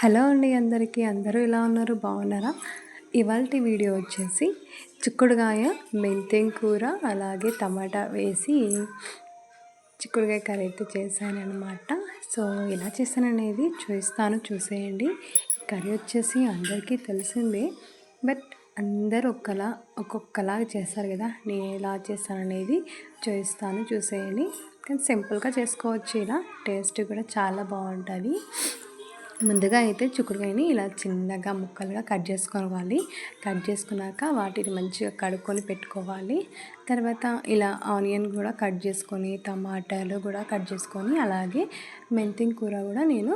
Hello అండి అందరికీ. అందరూ ఎలా ఉన్నారు? బాగున్నారా? ఇవాల్టి వీడియో వచ్చేసి చిక్కుడుగాయ, మెంతెం కూర, అలాగే టమాటా వేసి చిక్కుడుగాయ కర్రీ అయితే చేశానన్నమాట. సో ఎలా చేశాననేది చూపిస్తాను, చూసేయండి. కర్రీ వచ్చేసి అందరికీ తెలిసిందే, బట్ అందరూ ఒక్కొక్కలాగా చేస్తారు కదా. నేను ఎలా చేస్తాననేది చూపిస్తాను, చూసేయండి. కానీ సింపుల్గా చేసుకోవచ్చు, ఇలా టేస్ట్ కూడా చాలా బాగుంటుంది. ముందుగా అయితే చిక్కుడుకాయని ఇలా చిన్నగా ముక్కలుగా కట్ చేసుకోవాలి. కట్ చేసుకున్నాక వాటిని మంచిగా కడుక్కొని పెట్టుకోవాలి. తర్వాత ఇలా ఆనియన్ కూడా కట్ చేసుకొని, టమాటాలు కూడా కట్ చేసుకొని, అలాగే మెంతి కూర కూడా నేను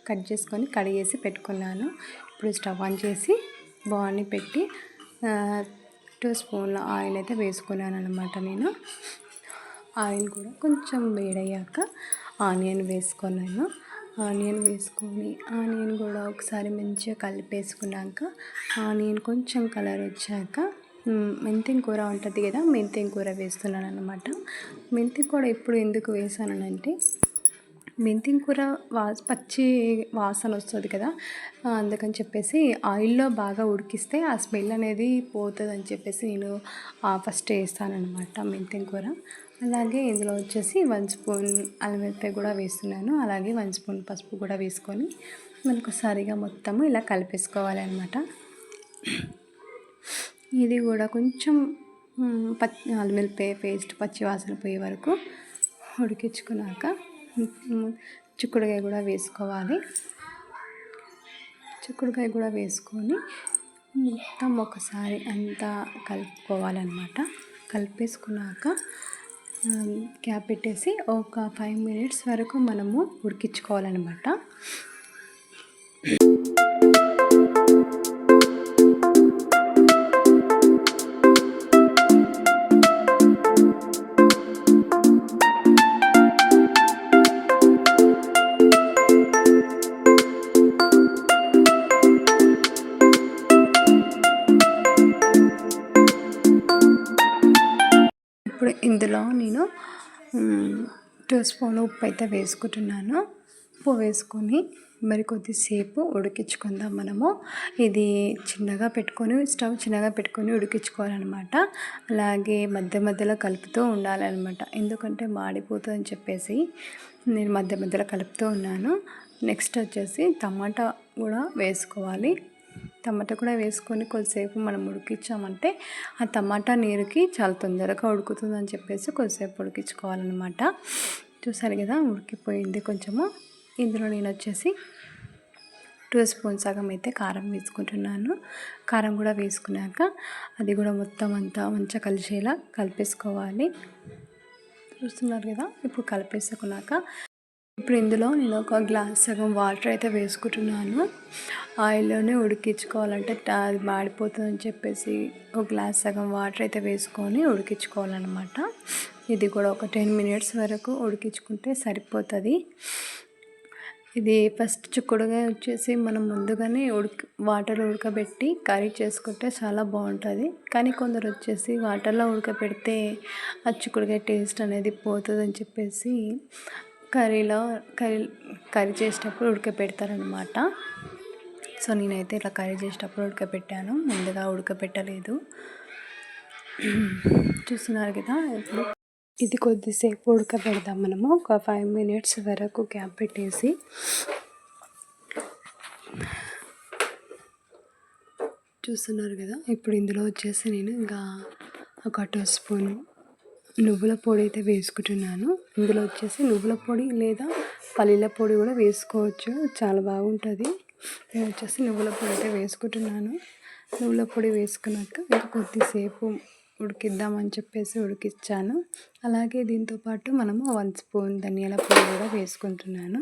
కట్ చేసుకొని కడిగేసి పెట్టుకున్నాను. ఇప్పుడు స్టవ్ ఆన్ చేసి బాండి పెట్టి 2 స్పూన్ల ఆయిల్ అయితే వేసుకున్నాను అనమాట. నేను ఆయిల్ కూడా కొంచెం వేడయ్యాక ఆనియన్ వేసుకున్నాను. ఆనియన్ వేసుకొని ఆనియన్ కూడా ఒకసారి మంచిగా కలిపేసుకున్నాక, ఆనియన్ కొంచెం కలర్ వచ్చాక మెంతి కూర ఉంటుంది కదా, మెంతి కూర వేస్తున్నాను అనమాట. మెంతి కూర ఇప్పుడు ఎందుకు వేసానంటే, మెంతి కూర పచ్చి వాసన వస్తుంది కదా, అందుకని చెప్పేసి ఆయిల్లో బాగా ఉడికిస్తే ఆ స్మెల్ అనేది పోతుంది అని చెప్పేసి నేను ఫస్ట్ వేస్తానన్నమాట మెంతి కూర. అలాగే ఇందులో వచ్చేసి 1 స్పూన్ అల్లం వెల్లిపాయ కూడా వేస్తున్నాను. అలాగే 1 స్పూన్ పసుపు కూడా వేసుకొని మనకోసారిగా మొత్తము ఇలా కలిపేసుకోవాలి అనమాట. ఇది కూడా కొంచెం అల్లం వెల్లిపాయ పేస్ట్ పచ్చి వాసన పోయే వరకు ఉడికించుకున్నాక చిక్కుడుకాయ కూడా వేసుకోవాలి. చిక్కుడుకాయ కూడా వేసుకొని మొత్తం ఒకసారి అంతా కలుపుకోవాలన్నమాట. కలిపేసుకున్నాక క్యాప్ పెట్టేసి ఒక 5 మినిట్స్ వరకు మనము ఉడికించుకోవాలన్నమాట. ఇప్పుడు ఇందులో నేను 2 స్పూన్లు ఉప్పు అయితే వేసుకుంటున్నాను. ఉప్పు వేసుకొని మరి కొద్దిసేపు ఉడికించుకుందాం మనము. ఇది స్టవ్ చిన్నగా పెట్టుకొని ఉడికించుకోవాలన్నమాట. అలాగే మధ్య మధ్యలో కలుపుతూ ఉండాలన్నమాట, ఎందుకంటే మాడిపోతుందని చెప్పేసి నేను మధ్య మధ్యలో కలుపుతూ ఉన్నాను. నెక్స్ట్ వచ్చేసి టమాటా కూడా వేసుకోవాలి. టమాటా కూడా వేసుకొని కొద్దిసేపు మనం ఉడికించామంటే ఆ టమాటా నీరుకి చాలా తొందరగా ఉడుకుతుందని చెప్పేసి కొద్దిసేపు ఉడికించుకోవాలన్నమాట. చూసారు కదా, ఉడికిపోయింది కొంచెము. ఇందులో నేను వచ్చేసి 2 స్పూన్ సగం అయితే కారం వేసుకుంటున్నాను. కారం కూడా వేసుకున్నాక అది కూడా మొత్తం అంతా మంచిగా కలిసేలా కలిపేసుకోవాలి. చూస్తున్నారు కదా, ఇప్పుడు కలిపేసుకున్నాక ఇప్పుడు ఇందులో నేను ఒక గ్లాస్ సగం వాటర్ అయితే వేసుకుంటున్నాను. ఆయిల్లోనే ఉడికించుకోవాలంటే అది మాడిపోతుందని చెప్పేసి ఒక గ్లాస్ సగం వాటర్ అయితే వేసుకొని ఉడికించుకోవాలన్నమాట. ఇది కూడా ఒక 10 మినిట్స్ వరకు ఉడికించుకుంటే సరిపోతుంది. ఇది ఫస్ట్ చిక్కుడుగా వచ్చేసి మనం ముందుగానే వాటర్లో ఉడకబెట్టి కర్రీ చేసుకుంటే చాలా బాగుంటుంది. కానీ కొందరు వచ్చేసి వాటర్లో ఉడకబెడితే ఆ చిక్కుడుగా టేస్ట్ అనేది పోతుందని చెప్పేసి కర్రీ చేసేటప్పుడు ఉడకబెడతారనమాట. సో నేనైతే ఇలా కర్రీ చేసేటప్పుడు ఉడకబెట్టాను, ముందుగా ఉడకబెట్టలేదు. చూస్తున్నారు కదా, ఇప్పుడు ఇది కొద్దిసేపు ఉడకబెడదాం మనము. ఒక 5 మినిట్స్ వరకు క్యాప్ పెట్టేసి చూస్తున్నారు కదా. ఇప్పుడు ఇందులో వచ్చేసి నేను ఇంకా ఒక 2 స్పూన్ నువ్వుల పొడి అయితే వేసుకుంటున్నాను. ఇందులో వచ్చేసి నువ్వుల పొడి లేదా పల్లీల పొడి కూడా వేసుకోవచ్చు, చాలా బాగుంటుంది. నేను వచ్చేసి నువ్వుల పొడి అయితే వేసుకుంటున్నాను. నువ్వుల పొడి వేసుకున్నాక ఇంకా కొద్దిసేపు ఉడికిద్దామని చెప్పేసి ఉడికించాను. అలాగే దీంతోపాటు మనము 1 స్పూన్ ధనియాల పొడి కూడా వేసుకుంటున్నాను.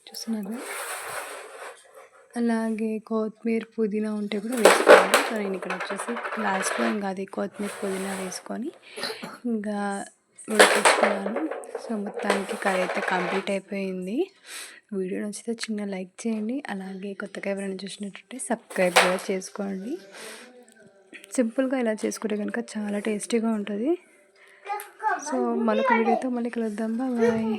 చూస్తున్నారు. అలాగే కొత్తిమీర పుదీనా ఉంటే కూడా వేసుకోవాలి. సో నేను ఇక్కడ వచ్చేసి లాస్ట్లో ఇంకా అది కొత్తిమీర పుదీనా వేసుకొని ఇంకా ఉడికించుకున్నాను. సో మొత్తానికి కర్రీ అయితే కంప్లీట్ అయిపోయింది. వీడియో నచ్చితే చిన్న లైక్ చేయండి. అలాగే కొత్తగా ఎవరైనా చూసినట్టుంటే సబ్స్క్రైబ్ కూడా చేసుకోండి. సింపుల్గా ఇలా చేసుకుంటే కనుక చాలా టేస్టీగా ఉంటుంది. సో మరొక వీడియోతో మళ్ళీ కలుద్దాం. బాయ్.